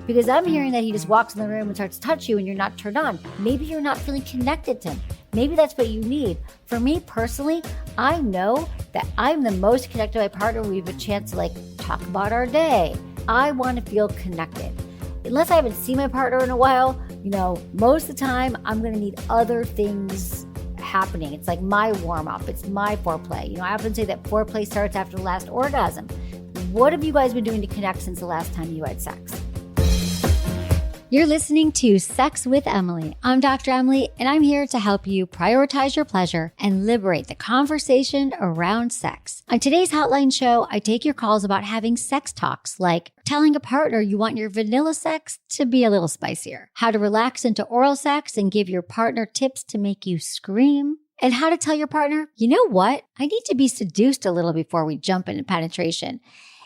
Because I'm hearing that he just walks in the room and starts to touch you and you're not turned on. Maybe you're not feeling connected to him. Maybe that's what you need. For me personally, I know that I'm the most connected to my partner when we have a chance to talk about our day. I want to feel connected. Unless I haven't seen my partner in a while, most of the time I'm going to need other things happening. It's like my warm up. It's my foreplay. I often say that foreplay starts after the last orgasm. What have you guys been doing to connect since the last time you had sex? You're listening to Sex with Emily. I'm Dr. Emily, and I'm here to help you prioritize your pleasure and liberate the conversation around sex. On today's Hotline show, I take your calls about having sex talks, like telling a partner you want your vanilla sex to be a little spicier, how to relax into oral sex and give your partner tips to make you scream, and how to tell your partner, you know what? I need to be seduced a little before we jump into penetration.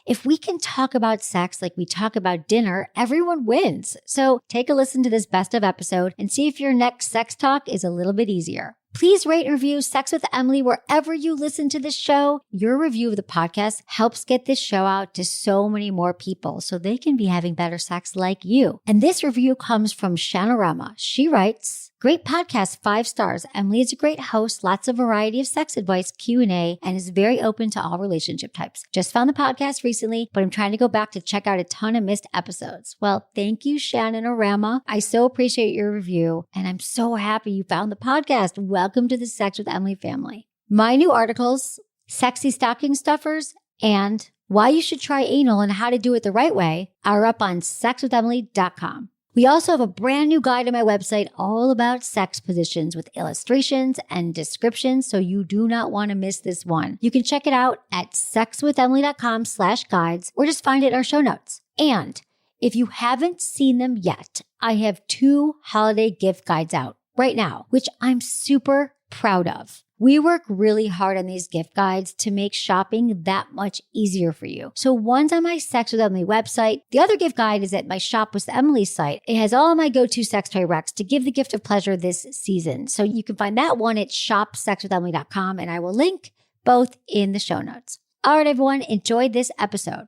If we can talk about sex like we talk about dinner, everyone wins. So take a listen to this best of episode and see if your next sex talk is a little bit easier. Please rate and review Sex with Emily wherever you listen to this show. Your review of the podcast helps get this show out to so many more people so they can be having better sex like you. And this review comes from Shanorama. She writes, great podcast, 5 stars. Emily is a great host, lots of variety of sex advice, Q&A, and is very open to all relationship types. Just found the podcast recently, but I'm trying to go back to check out a ton of missed episodes. Well, thank you, Shanorama. I so appreciate your review, and I'm so happy you found the podcast. Welcome to the Sex with Emily family. My new articles, Sexy Stocking Stuffers, and Why You Should Try Anal and How to Do It the Right Way are up on sexwithemily.com. We also have a brand new guide on my website all about sex positions with illustrations and descriptions, so you do not want to miss this one. You can check it out at sexwithemily.com/guides or just find it in our show notes. And if you haven't seen them yet, I have 2 holiday gift guides out right now, which I'm super proud of. We work really hard on these gift guides to make shopping that much easier for you. So one's on my Sex with Emily website. The other gift guide is at my Shop with Emily site. It has all of my go-to sex toy recs to give the gift of pleasure this season. So you can find that one at shopsexwithemily.com, and I will link both in the show notes. All right, everyone, enjoy this episode.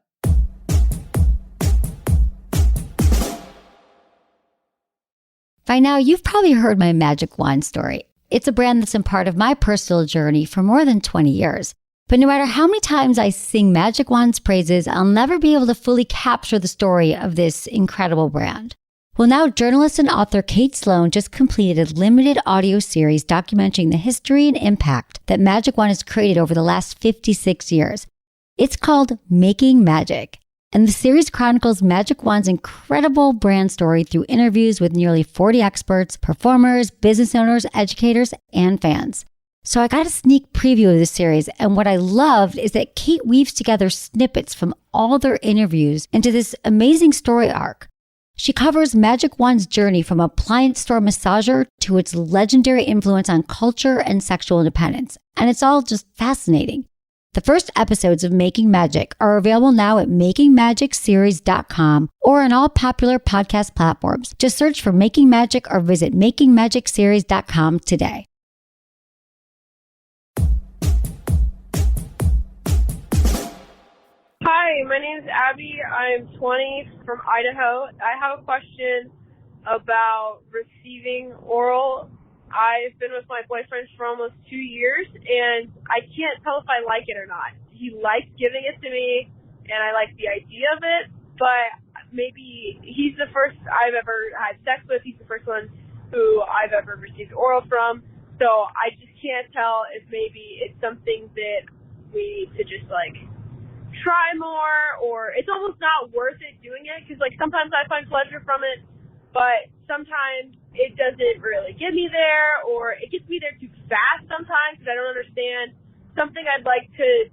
By now, you've probably heard my magic wand story. It's a brand that's been part of my personal journey for more than 20 years. But no matter how many times I sing Magic Wand's praises, I'll never be able to fully capture the story of this incredible brand. Well, now journalist and author Kate Sloan just completed a limited audio series documenting the history and impact that Magic Wand has created over the last 56 years. It's called Making Magic. And the series chronicles Magic Wand's incredible brand story through interviews with nearly 40 experts, performers, business owners, educators, and fans. So I got a sneak preview of the series, and what I loved is that Kate weaves together snippets from all their interviews into this amazing story arc. She covers Magic Wand's journey from appliance store massager to its legendary influence on culture and sexual independence, and it's all just fascinating. The first episodes of Making Magic are available now at makingmagicseries.com or on all popular podcast platforms. Just search for Making Magic or visit makingmagicseries.com today. Hi, my name is Abby. I'm 20 from Idaho. I have a question about receiving oral. I've been with my boyfriend for almost 2 years, and I can't tell if I like it or not. He likes giving it to me, and I like the idea of it, but maybe he's the first I've ever had sex with. He's the first one who I've ever received oral from, so I just can't tell if maybe it's something that we need to just, try more, or it's almost not worth it doing it, because, sometimes I find pleasure from it, but sometimes it doesn't really get me there, or it gets me there too fast sometimes because I don't understand. Something I'd like to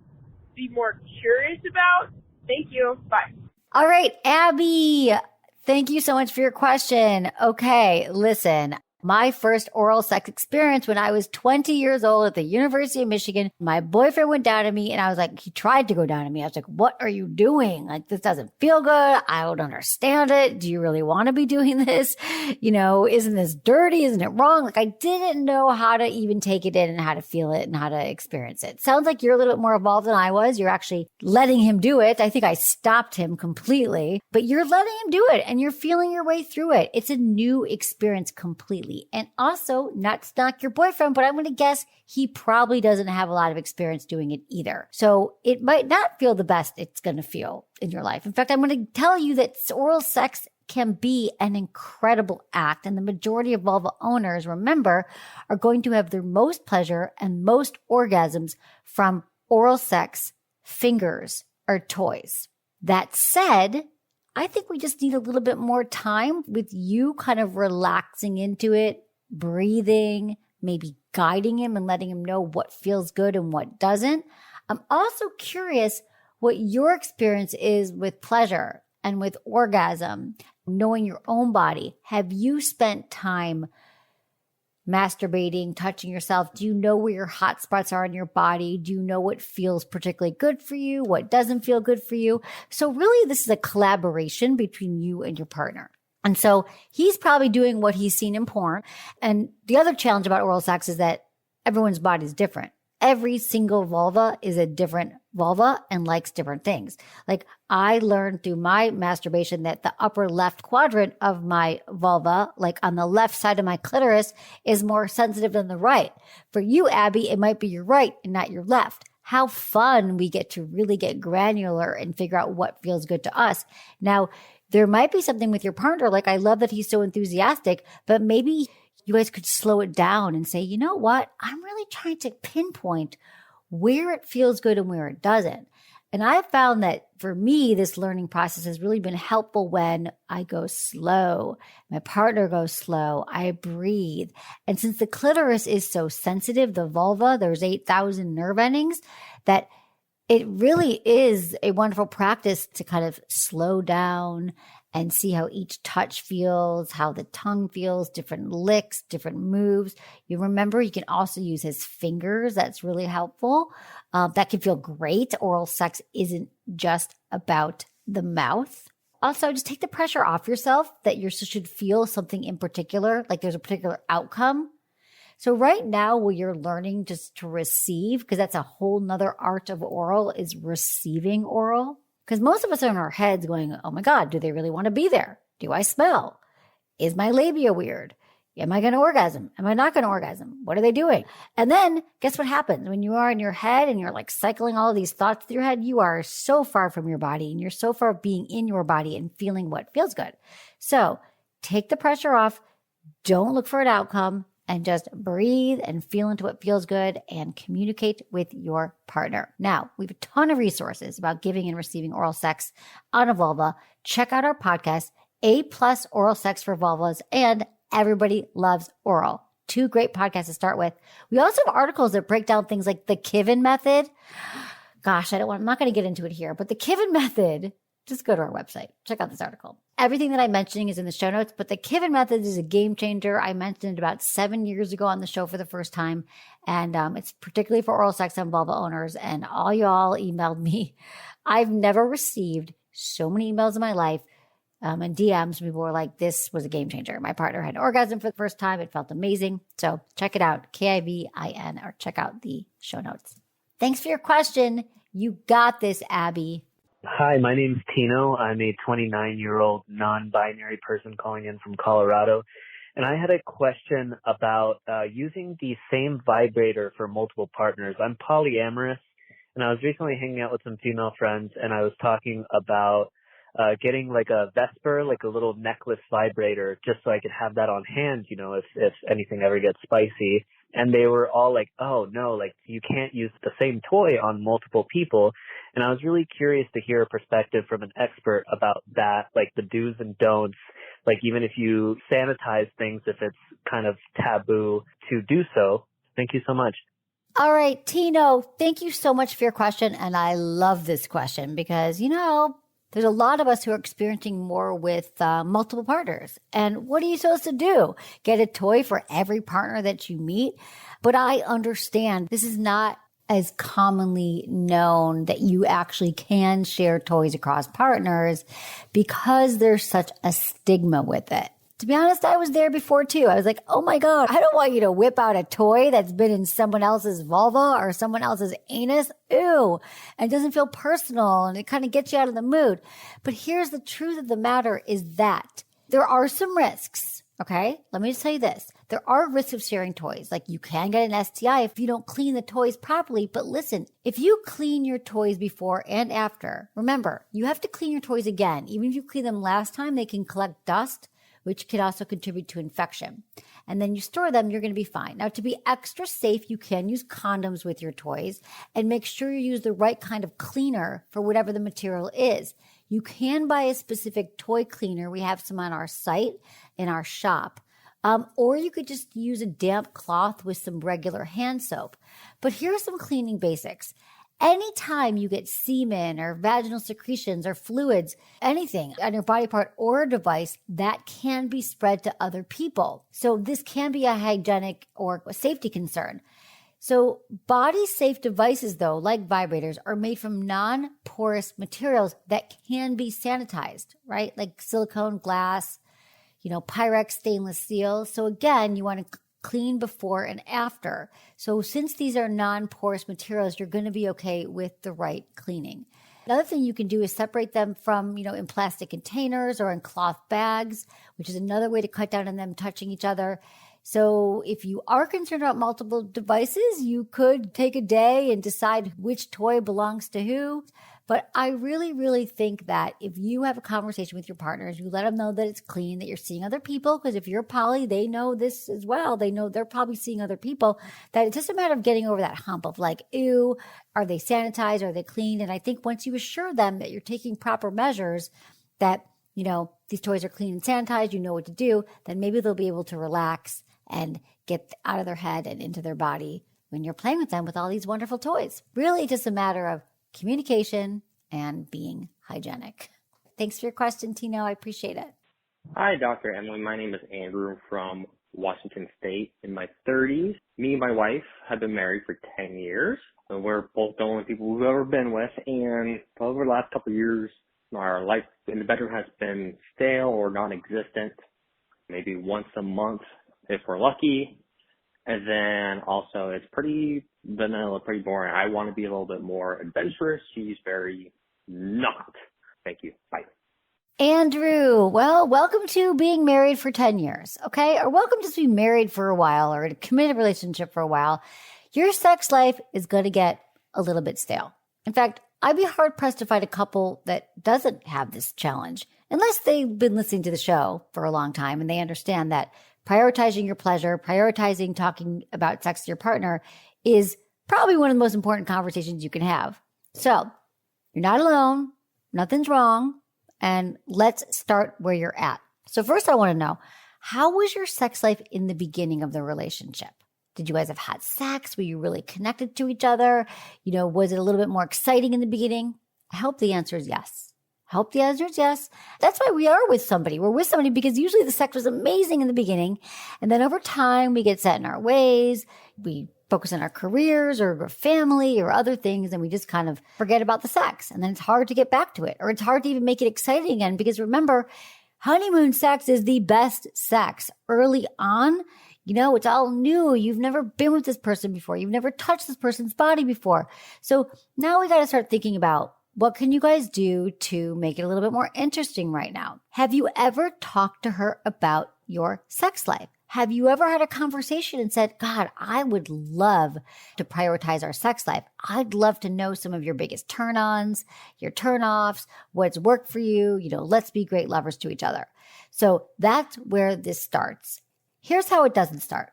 be more curious about. Thank you. Bye. All right, Abby, thank you so much for your question. Okay, listen, My first oral sex experience when I was 20 years old at the University of Michigan, my boyfriend went down on me and I was like, he tried to go down on me. I was like, what are you doing? Like, this doesn't feel good. I don't understand it. Do you really want to be doing this? Isn't this dirty? Isn't it wrong? Like, I didn't know how to even take it in and how to feel it and how to experience it. Sounds like you're a little bit more evolved than I was. You're actually letting him do it. I think I stopped him completely, but you're letting him do it and you're feeling your way through it. It's a new experience completely. And also, not to knock your boyfriend, but I'm going to guess he probably doesn't have a lot of experience doing it either. So it might not feel the best it's going to feel in your life. In fact, I'm going to tell you that oral sex can be an incredible act. And the majority of vulva owners, remember, are going to have their most pleasure and most orgasms from oral sex, fingers, or toys. That said, I think we just need a little bit more time with you kind of relaxing into it, breathing, maybe guiding him and letting him know what feels good and what doesn't. I'm also curious what your experience is with pleasure and with orgasm, knowing your own body. Have you spent time masturbating, touching yourself? Do you know where your hot spots are in your body? Do you know what feels particularly good for you? What doesn't feel good for you? So really, this is a collaboration between you and your partner. And so he's probably doing what he's seen in porn. And the other challenge about oral sex is that everyone's body is different. Every single vulva is a different vulva and likes different things. Like, I learned through my masturbation that the upper left quadrant of my vulva, like on the left side of my clitoris, is more sensitive than the right. For you, Abby, it might be your right and not your left. How fun we get to really get granular and figure out what feels good to us. Now, there might be something with your partner, like, I love that he's so enthusiastic, but maybe you guys could slow it down and say, you know what? I'm really trying to pinpoint where it feels good and where it doesn't. And I've found that for me, this learning process has really been helpful when I go slow, my partner goes slow, I breathe. And since the clitoris is so sensitive, the vulva, there's 8,000 nerve endings, that it really is a wonderful practice to kind of slow down and see how each touch feels, how the tongue feels, different licks, different moves. You remember, you can also use his fingers. That's really helpful. That can feel great. Oral sex isn't just about the mouth. Also, just take the pressure off yourself that you should feel something in particular, like there's a particular outcome. So right now, where you're learning just to receive, because that's a whole nother art of oral, is receiving oral. Because most of us are in our heads going, oh my God, do they really want to be there? Do I smell? Is my labia weird? Am I going to orgasm? Am I not going to orgasm? What are they doing? And then guess what happens when you are in your head and you're like cycling all of these thoughts through your head? You are so far from your body and you're so far being in your body and feeling what feels good. So take the pressure off. Don't look for an outcome. And just breathe and feel into what feels good and communicate with your partner. Now, we have a ton of resources about giving and receiving oral sex on a vulva. Check out our podcast, A+ Oral Sex for Vulvas and Everybody Loves Oral. 2 great podcasts to start with. We also have articles that break down things like the Kivin Method. Gosh, I'm not going to get into it here, but the Kivin Method, just go to our website. Check out this article. Everything that I'm mentioning is in the show notes, but the Kivin Method is a game changer. I mentioned it about 7 years ago on the show for the first time, and it's particularly for oral sex and vulva owners, and all y'all emailed me. I've never received so many emails in my life and DMs. People were like, this was a game changer. My partner had an orgasm for the first time. It felt amazing. So check it out, Kivin, or check out the show notes. Thanks for your question. You got this, Abby. Hi, my name's Tino. I'm a 29-year-old non-binary person calling in from Colorado. And I had a question about using the same vibrator for multiple partners. I'm polyamorous, and I was recently hanging out with some female friends, and I was talking about getting like a Vesper, like a little necklace vibrator, just so I could have that on hand, if anything ever gets spicy. And they were all like, oh, no, like you can't use the same toy on multiple people. And I was really curious to hear a perspective from an expert about that, like the do's and don'ts, like even if you sanitize things, if it's kind of taboo to do so. Thank you so much. All right, Tino, thank you so much for your question. And I love this question because, There's a lot of us who are experiencing more with multiple partners. And what are you supposed to do? Get a toy for every partner that you meet? But I understand this is not as commonly known that you actually can share toys across partners because there's such a stigma with it. To be honest, I was there before too. I was like, oh my God, I don't want you to whip out a toy that's been in someone else's vulva or someone else's anus. Ew. And it doesn't feel personal and it kind of gets you out of the mood. But here's the truth of the matter is that there are some risks. Okay. Let me just tell you this. There are risks of sharing toys. Like you can get an STI if you don't clean the toys properly. But listen, if you clean your toys before and after, remember, you have to clean your toys again. Even if you clean them last time, they can collect dust, which can also contribute to infection. And then you store them, you're going to be fine. Now, to be extra safe, you can use condoms with your toys and make sure you use the right kind of cleaner for whatever the material is. You can buy a specific toy cleaner. We have some on our site in our shop. Or you could just use a damp cloth with some regular hand soap. But here's some cleaning basics. Anytime you get semen or vaginal secretions or fluids, anything on your body part or a device, that can be spread to other people. So this can be a hygienic or a safety concern. So body safe devices, though, like vibrators, are made from non-porous materials that can be sanitized, right? Like silicone, glass, Pyrex stainless steel. So again, you want to clean before and after. So since these are non-porous materials, you're going to be okay with the right cleaning. Another thing you can do is separate them from, in plastic containers or in cloth bags, which is another way to cut down on them touching each other. So if you are concerned about multiple devices, you could take a day and decide which toy belongs to who. But I really, really think that if you have a conversation with your partners, you let them know that it's clean, that you're seeing other people, because if you're poly, they know this as well. They know they're probably seeing other people, that it's just a matter of getting over that hump of like, ew, are they sanitized? Are they cleaned? And I think once you assure them that you're taking proper measures, that, these toys are clean and sanitized, you know what to do, then maybe they'll be able to relax and get out of their head and into their body when you're playing with them with all these wonderful toys. Really just a matter of communication and being hygienic. Thanks for your question, Tino. I appreciate it. Hi, Dr. Emily. My name is Andrew from Washington State in my 30s. Me and my wife have been married for 10 years. So we're both the only people we've ever been with. And over the last couple of years, our life in the bedroom has been stale or non-existent, maybe once a month if we're lucky. And then also it's pretty vanilla, pretty boring. I want to be a little bit more adventurous. She's very not. Thank you. Bye. Andrew, well, welcome to being married for 10 years, okay? Or welcome to being married for a while or in a committed relationship for a while. Your sex life is going to get a little bit stale. In fact, I'd be hard-pressed to find a couple that doesn't have this challenge, unless they've been listening to the show for a long time and they understand that prioritizing your pleasure, prioritizing talking about sex to your partner is probably one of the most important conversations you can have. So you're not alone, nothing's wrong, and let's start where you're at. So first I want to know, how was your sex life in the beginning of the relationship? Did you guys have had sex? Were you really connected to each other? Was it a little bit more exciting in the beginning? I hope the answer is yes. That's why we are with somebody. We're with somebody because usually the sex was amazing in the beginning. And then over time, we get set in our ways. We focus on our careers or family or other things. And we just kind of forget about the sex. And then it's hard to get back to it, or it's hard to even make it exciting again. Because remember, honeymoon sex is the best sex. Early on, it's all new. You've never been with this person before. You've never touched this person's body before. So now we got to start thinking about, what can you guys do to make it a little bit more interesting right now? Have you ever talked to her about your sex life? Have you ever had a conversation and said, God, I would love to prioritize our sex life. I'd love to know some of your biggest turn-ons, your turn-offs, what's worked for you. Let's be great lovers to each other. So that's where this starts. Here's how it doesn't start.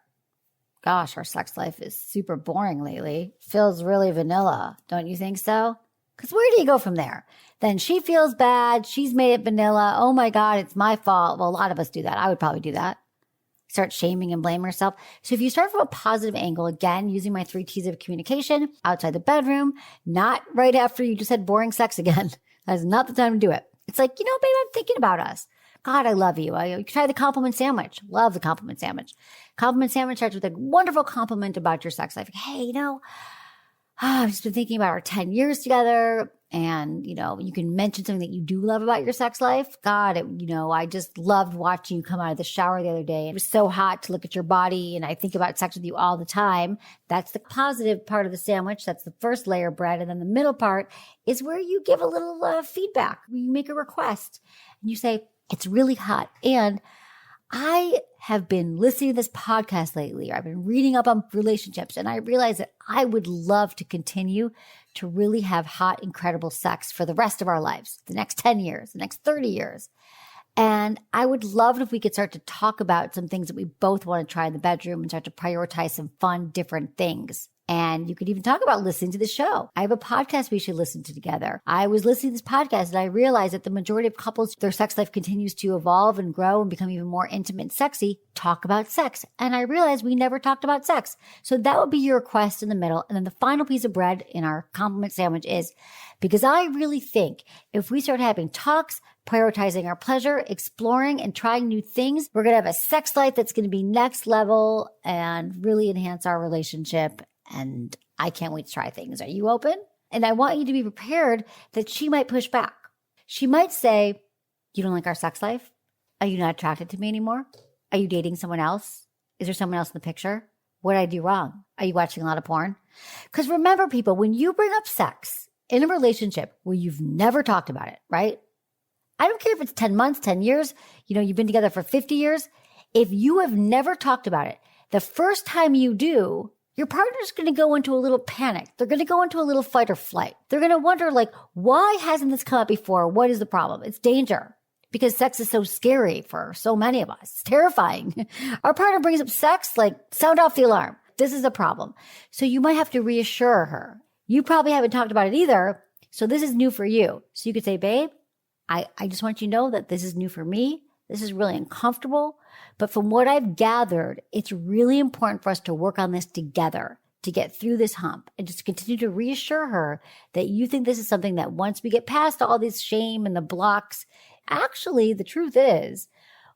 Gosh, our sex life is super boring lately. Feels really vanilla. Don't you think so? Because where do you go from there? Then she feels bad. She's made it vanilla. Oh my God, it's my fault. Well, a lot of us do that. I would probably do that. Start shaming and blaming herself. So if you start from a positive angle, again, using my 3 T's of communication, outside the bedroom, not right after you just had boring sex again. That is not the time to do it. It's like, babe, I'm thinking about us. God, I love you. I try the compliment sandwich. Love the compliment sandwich. Compliment sandwich starts with a wonderful compliment about your sex life. Like, hey, I've just been thinking about our 10 years together. And, you can mention something that you do love about your sex life. God, I just loved watching you come out of the shower the other day. It was so hot to look at your body. And I think about sex with you all the time. That's the positive part of the sandwich. That's the first layer of bread. And then the middle part is where you give a little feedback. You make a request and you say, it's really hot. And I have been listening to this podcast lately, or I've been reading up on relationships, and I realized that I would love to continue to really have hot, incredible sex for the rest of our lives, the next 10 years, the next 30 years. And I would love it if we could start to talk about some things that we both want to try in the bedroom and start to prioritize some fun, different things. And you could even talk about listening to the show. I have a podcast we should listen to together. I was listening to this podcast and I realized that the majority of couples, their sex life continues to evolve and grow and become even more intimate and sexy, talk about sex. And I realized we never talked about sex. So that would be your request in the middle. And then the final piece of bread in our compliment sandwich is, because I really think if we start having talks, prioritizing our pleasure, exploring and trying new things, we're going to have a sex life that's going to be next level and really enhance our relationship. And I can't wait to try things. Are you open? And I want you to be prepared that she might push back. She might say, you don't like our sex life? Are you not attracted to me anymore? Are you dating someone else? Is there someone else in the picture? What did I do wrong? Are you watching a lot of porn? Because remember, people, when you bring up sex in a relationship where you've never talked about it, right? I don't care if it's 10 months, 10 years, you've been together for 50 years. If you have never talked about it, the first time you do, your partner's going to go into a little panic. They're going to go into a little fight or flight. They're going to wonder, why hasn't this come up before? What is the problem? It's danger, because sex is so scary for so many of us. It's terrifying. Our partner brings up sex, sound off the alarm. This is a problem. So you might have to reassure her. You probably haven't talked about it either. So this is new for you. So you could say, babe, I just want you to know that this is new for me. This is really uncomfortable. But from what I've gathered, it's really important for us to work on this together to get through this hump and just continue to reassure her that you think this is something that once we get past all this shame and the blocks, actually, the truth is,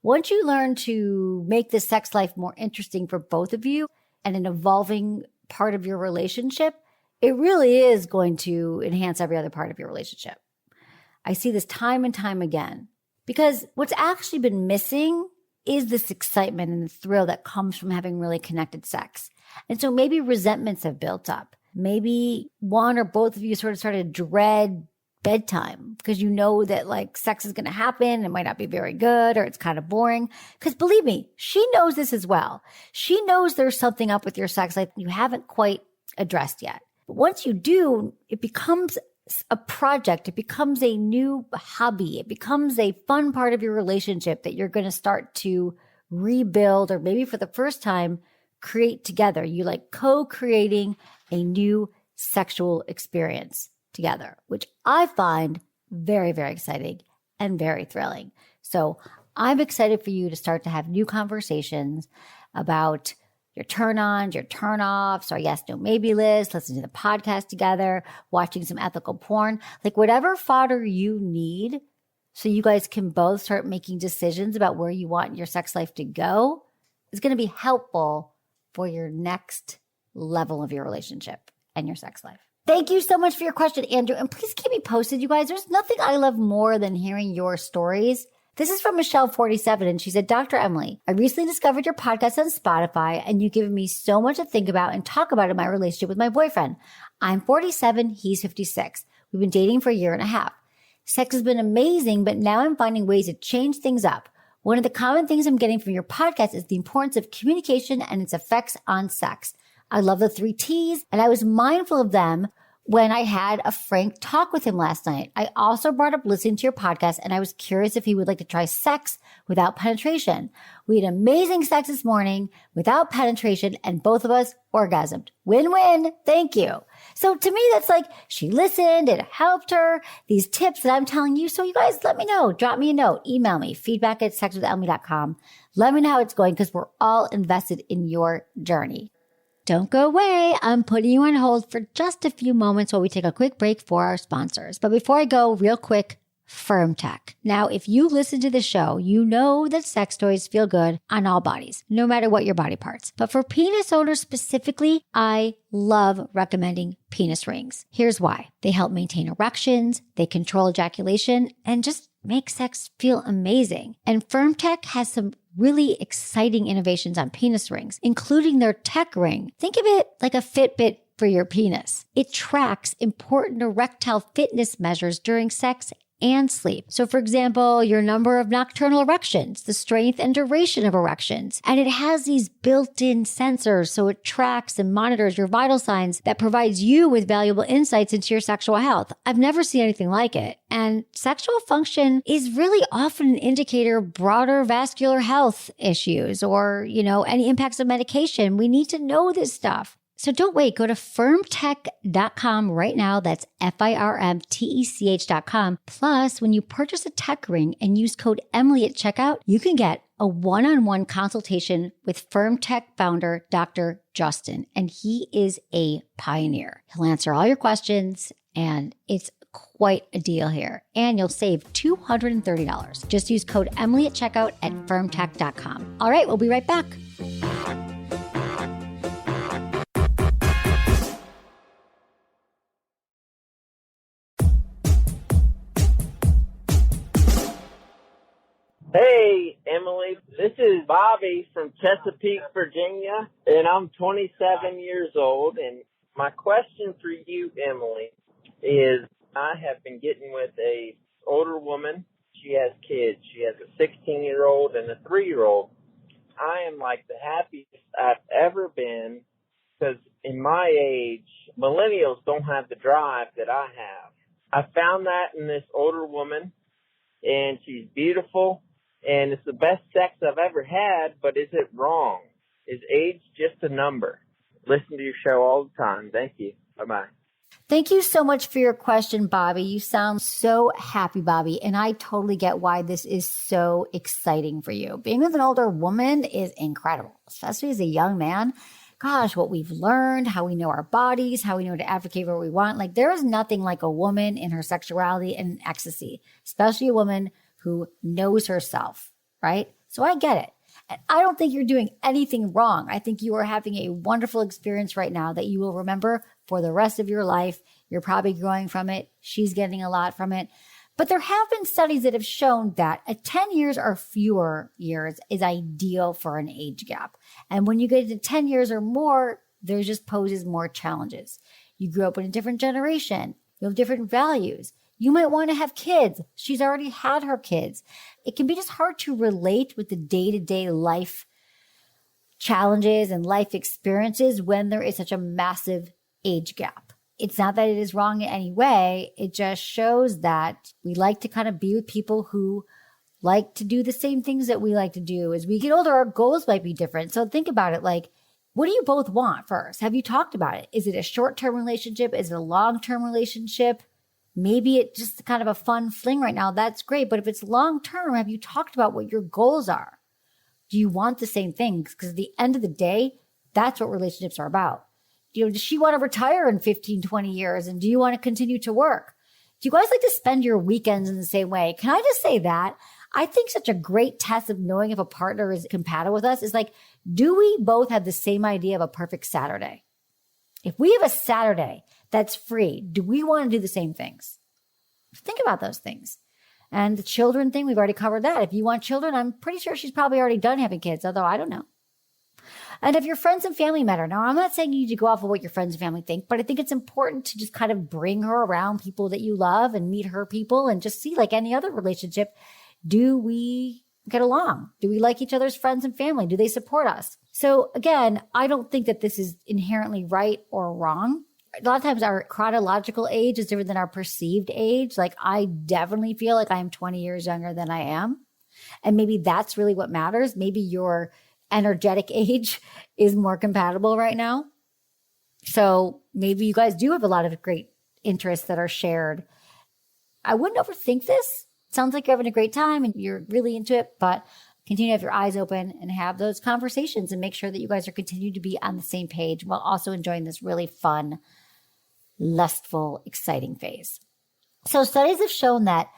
once you learn to make this sex life more interesting for both of you and an evolving part of your relationship, it really is going to enhance every other part of your relationship. I see this time and time again. Because what's actually been missing is this excitement and the thrill that comes from having really connected sex. And so maybe resentments have built up. Maybe one or both of you sort of started to dread bedtime because you know that sex is going to happen. It might not be very good or it's kind of boring. Because believe me, she knows this as well. She knows there's something up with your sex life you haven't quite addressed yet. But once you do, it becomes a project. It becomes a new hobby. It becomes a fun part of your relationship that you're going to start to rebuild, or maybe for the first time, create together. You co-creating a new sexual experience together, which I find very, very exciting and very thrilling. So I'm excited for you to start to have new conversations about your turn-ons, your turn-offs, our yes, no, maybe list, listening to the podcast together, watching some ethical porn, whatever fodder you need so you guys can both start making decisions about where you want your sex life to go is going to be helpful for your next level of your relationship and your sex life. Thank you so much for your question, Andrew. And please keep me posted, you guys. There's nothing I love more than hearing your stories. This is from Michelle47, and she said, Dr. Emily, I recently discovered your podcast on Spotify, and you've given me so much to think about and talk about in my relationship with my boyfriend. I'm 47, he's 56. We've been dating for a year and a half. Sex has been amazing, but now I'm finding ways to change things up. One of the common things I'm getting from your podcast is the importance of communication and its effects on sex. I love the 3 T's, and I was mindful of them when I had a frank talk with him last night. I also brought up listening to your podcast, and I was curious if he would like to try sex without penetration. We had amazing sex this morning without penetration, and both of us orgasmed. Win-win. Thank you. So to me, that's she listened. It helped her. These tips that I'm telling you. So you guys, let me know. Drop me a note. Email me. feedback@sexwithelmy.com. Let me know how it's going, because we're all invested in your journey. Don't go away. I'm putting you on hold for just a few moments while we take a quick break for our sponsors. But before I go, real quick, Firm Tech. Now, if you listen to the show, you know that sex toys feel good on all bodies, no matter what your body parts. But for penis owners specifically, I love recommending penis rings. Here's why. They help maintain erections, they control ejaculation, and just make sex feel amazing. And Firm Tech has some really exciting innovations on penis rings, including their tech ring. Think of it like a Fitbit for your penis. It tracks important erectile fitness measures during sex and sleep. So for example, your number of nocturnal erections, the strength and duration of erections. And it has these built-in sensors, so it tracks and monitors your vital signs that provides you with valuable insights into your sexual health. I've never seen anything like it. And sexual function is really often an indicator of broader vascular health issues or, any impacts of medication. We need to know this stuff. So don't wait. Go to firmtech.com right now. That's firmtech.com. Plus, when you purchase a tech ring and use code Emily at checkout, you can get a one-on-one consultation with FirmTech founder, Dr. Justin. And he is a pioneer. He'll answer all your questions, and it's quite a deal here. And you'll save $230. Just use code Emily at checkout at firmtech.com. All right, we'll be right back. Hey, Emily, this is Bobby from Chesapeake, Virginia, and I'm 27 years old. And my question for you, Emily, is I have been getting with a older woman. She has kids. She has a 16-year-old and a 3-year-old. I am like the happiest I've ever been because in my age, millennials don't have the drive that I have. I found that in this older woman, and she's beautiful. And it's the best sex I've ever had, but is it wrong? Is age just a number? Listen to your show all the time. Thank you. Bye-bye. Thank you so much for your question, Bobby. You sound so happy, Bobby, and I totally get why this is so exciting for you. Being with an older woman is incredible, especially as a young man. Gosh, what we've learned, how we know our bodies, how we know to advocate for what we want. Like, there is nothing like a woman in her sexuality and ecstasy, especially a woman who knows herself, right? So I get it. And I don't think you're doing anything wrong. I think you are having a wonderful experience right now that you will remember for the rest of your life. You're probably growing from it. She's getting a lot from it. But there have been studies that have shown that 10 years or fewer years is ideal for an age gap. And when you get to 10 years or more, there just poses more challenges. You grew up in a different generation. You have different values. You might want to have kids. She's already had her kids. It can be just hard to relate with the day-to-day life challenges and life experiences when there is such a massive age gap. It's not that it is wrong in any way. It just shows that we like to kind of be with people who like to do the same things that we like to do. As we get older, our goals might be different. So think about it like, what do you both want first? Have you talked about it? Is it a short-term relationship? Is it a long-term relationship? Maybe it's just kind of a fun fling right now. That's great. But if it's long-term, have you talked about what your goals are? Do you want the same things? Because at the end of the day, that's what relationships are about. Does she want to retire in 15, 20 years? And do you want to continue to work? Do you guys like to spend your weekends in the same way? Can I just say that? I think such a great test of knowing if a partner is compatible with us is like, do we both have the same idea of a perfect Saturday? If we have a Saturday that's free, do we want to do the same things? Think about those things. And the children thing, we've already covered that. If you want children, I'm pretty sure she's probably already done having kids, although I don't know. And if your friends and family matter, now I'm not saying you need to go off of what your friends and family think, but I think it's important to just kind of bring her around people that you love and meet her people and just see, like any other relationship, do we get along? Do we like each other's friends and family? Do they support us? So again, I don't think that this is inherently right or wrong. A lot of times our chronological age is different than our perceived age. Like, I definitely feel like I'm 20 years younger than I am. And maybe that's really what matters. Maybe your energetic age is more compatible right now. So maybe you guys do have a lot of great interests that are shared. I wouldn't overthink this. It sounds like you're having a great time and you're really into it, but continue to have your eyes open and have those conversations and make sure that you guys are continuing to be on the same page while also enjoying this really fun, lustful, exciting phase. So studies have shown that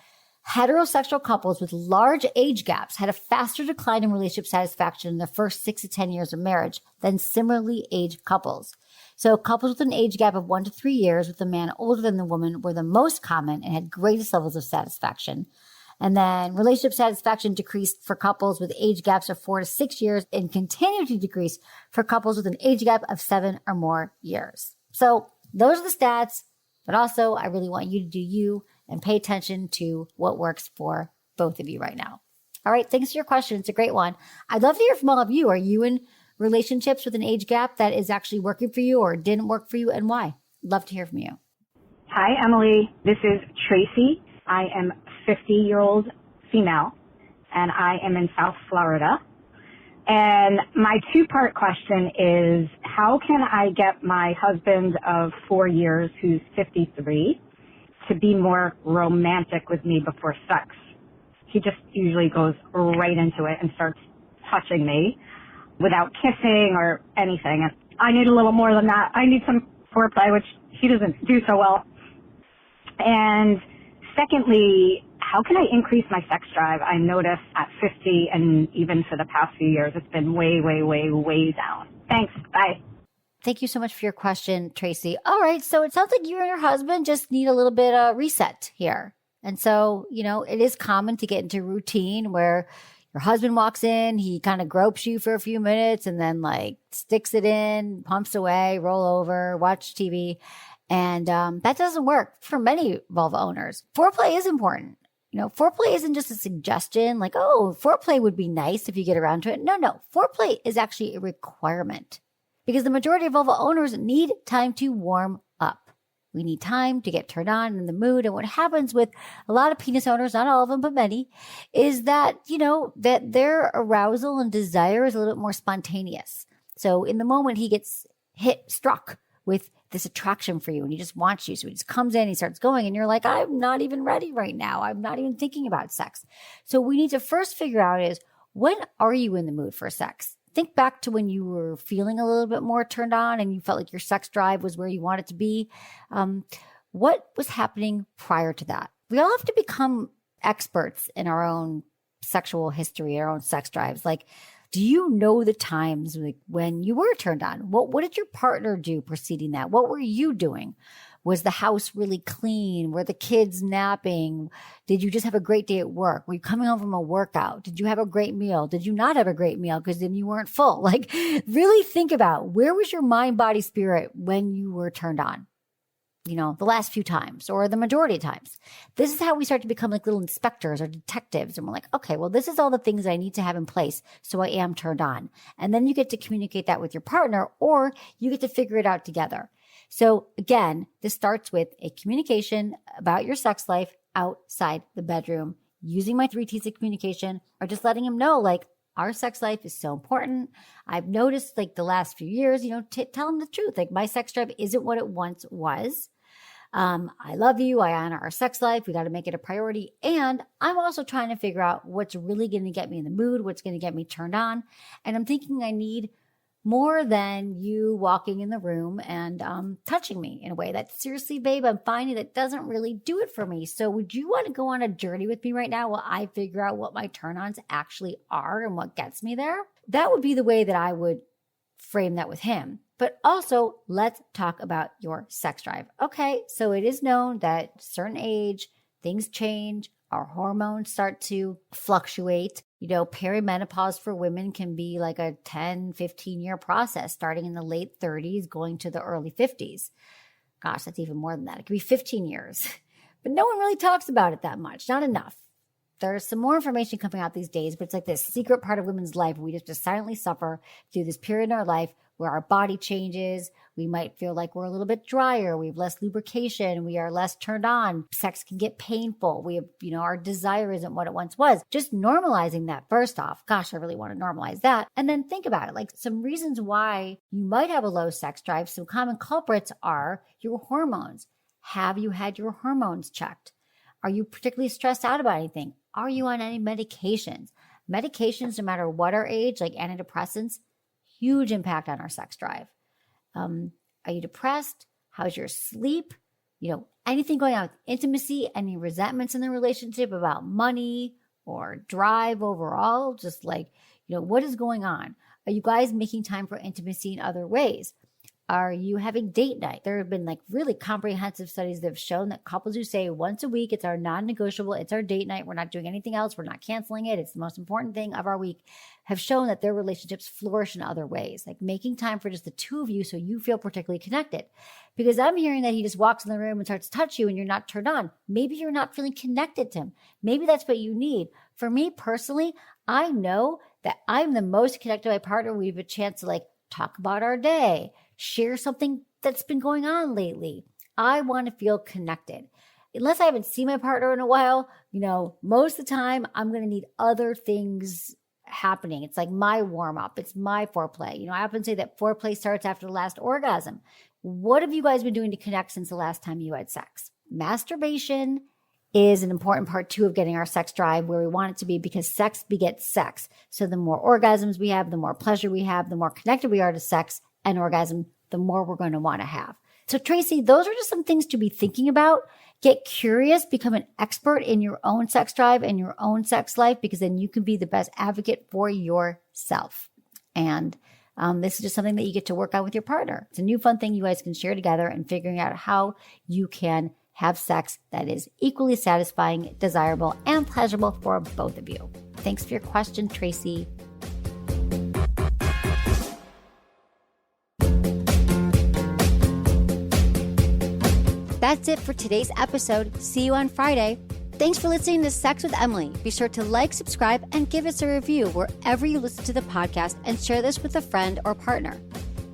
Heterosexual couples with large age gaps had a faster decline in relationship satisfaction in the first 6 to 10 years of marriage than similarly aged couples. So couples with an age gap of 1 to 3 years with a man older than the woman were the most common and had greatest levels of satisfaction. And then relationship satisfaction decreased for couples with age gaps of 4 to 6 years and continued to decrease for couples with an age gap of 7 or more years. So those are the stats, but also I really want you to do you and pay attention to what works for both of you right now. All right, thanks for your question. It's a great one. I'd love to hear from all of you. Are you in relationships with an age gap that is actually working for you or didn't work for you, and why? Love to hear from you. Hi, Emily. This is Tracy. I am a 50-year-old female, and I am in South Florida. And my two-part question is, how can I get my husband of 4 years, who's 53, to be more romantic with me before sex? He just usually goes right into it and starts touching me without kissing or anything. And I need a little more than that. I need some foreplay, which he doesn't do so well. And secondly, how can I increase my sex drive? I notice at 50 and even for the past few years, it's been way, way, way, way down. Thanks. Bye. Thank you so much for your question, Tracy. All right. So it sounds like you and your husband just need a little bit of reset here. And so, it is common to get into routine where your husband walks in, he kind of gropes you for a few minutes and then sticks it in, pumps away, roll over, watch TV. And that doesn't work for many vulva owners. Foreplay is important. Foreplay isn't just a suggestion foreplay would be nice if you get around to it. No. Foreplay is actually a requirement because the majority of vulva owners need time to warm up. We need time to get turned on in the mood. And what happens with a lot of penis owners, not all of them, but many, is that, that their arousal and desire is a little bit more spontaneous. So in the moment he gets struck with this attraction for you and he just wants you. So he just comes in, he starts going and you're like, I'm not even ready right now. I'm not even thinking about sex. So we need to first figure out is, when are you in the mood for sex? Think back to when you were feeling a little bit more turned on and you felt like your sex drive was where you want it to be. What was happening prior to that? We all have to become experts in our own sexual history, our own sex drives. Do you know the times when you were turned on? What did your partner do preceding that? What were you doing? Was the house really clean? Were the kids napping? Did you just have a great day at work? Were you coming home from a workout? Did you have a great meal? Did you not have a great meal because then you weren't full? Really think about, where was your mind, body, spirit when you were turned on? The last few times or the majority of times. This is how we start to become little inspectors or detectives. And we're like, okay, well, this is all the things I need to have in place so I am turned on. And then you get to communicate that with your partner or you get to figure it out together. So again, this starts with a communication about your sex life outside the bedroom, using my 3 T's of communication or just letting him know, our sex life is so important. I've noticed the last few years, tell him the truth. My sex drive isn't what it once was. I love you. I honor our sex life. We got to make it a priority. And I'm also trying to figure out what's really going to get me in the mood, what's going to get me turned on. And I'm thinking I need more than you walking in the room and touching me in a way that, seriously, babe, I'm finding that doesn't really do it for me. So would you want to go on a journey with me right now while I figure out what my turn-ons actually are and what gets me there? That would be the way that I would frame that with him. But also, let's talk about your sex drive. Okay, so it is known that at a certain age, things change, our hormones start to fluctuate. Perimenopause for women can be like a 10, 15-year process, starting in the late 30s, going to the early 50s. Gosh, that's even more than that. It could be 15 years. But no one really talks about it that much, not enough. There's some more information coming out these days, but it's like this secret part of women's life. We just silently suffer through this period in our life where our body changes. We might feel like we're a little bit drier. We have less lubrication. We are less turned on. Sex can get painful. We have, our desire isn't what it once was. Just normalizing that first off. Gosh, I really want to normalize that. And then think about it. Some reasons why you might have a low sex drive. Some common culprits are your hormones. Have you had your hormones checked? Are you particularly stressed out about anything? Are you on any medications? Medications, no matter what our age, like antidepressants, huge impact on our sex drive. Are you depressed? How's your sleep? anything going on with intimacy, any resentments in the relationship about money or drive overall, just like, what is going on? Are you guys making time for intimacy in other ways? Are you having date night? There have been really comprehensive studies that have shown that couples who say once a week, it's our non-negotiable, it's our date night, we're not doing anything else, we're not canceling it, it's the most important thing of our week, have shown that their relationships flourish in other ways, like making time for just the two of you so you feel particularly connected. Because I'm hearing that he just walks in the room and starts to touch you and you're not turned on. Maybe you're not feeling connected to him. Maybe that's what you need. For me personally, I know that I'm the most connected to my partner. We have a chance to talk about our day, share something that's been going on lately. I want to feel connected. Unless I haven't seen my partner in a while, most of the time I'm going to need other things happening. It's like my warm up. It's my foreplay. I often say that foreplay starts after the last orgasm. What have you guys been doing to connect since the last time you had sex? Masturbation is an important part too of getting our sex drive where we want it to be, because sex begets sex. So the more orgasms we have, the more pleasure we have, the more connected we are to sex and orgasm, the more we're going to want to have. So Tracy, those are just some things to be thinking about. Get curious, become an expert in your own sex drive and your own sex life, because then you can be the best advocate for yourself. And this is just something that you get to work out with your partner. It's a new fun thing you guys can share together, and figuring out how you can have sex that is equally satisfying, desirable, and pleasurable for both of you. Thanks for your question, Tracy. That's it for today's episode. See you on Friday. Thanks for listening to Sex with Emily. Be sure to like, subscribe, and give us a review wherever you listen to the podcast, and share this with a friend or partner.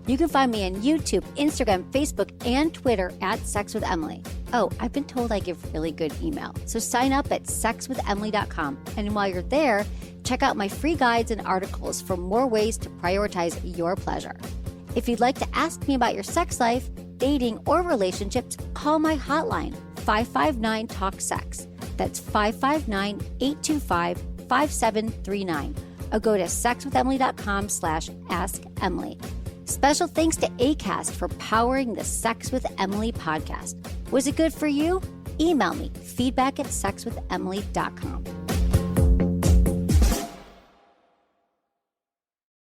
You can find me on YouTube, Instagram, Facebook, and Twitter at Sex with Emily. Oh, I've been told I give really good email. So sign up at sexwithemily.com. And while you're there, check out my free guides and articles for more ways to prioritize your pleasure. If you'd like to ask me about your sex life, dating, or relationships, call my hotline, 559-TALK-SEX. That's 559-825-5739. Or go to sexwithemily.com/askemily. Special thanks to Acast for powering the Sex with Emily podcast. Was it good for you? Email me, feedback@sexwithemily.com.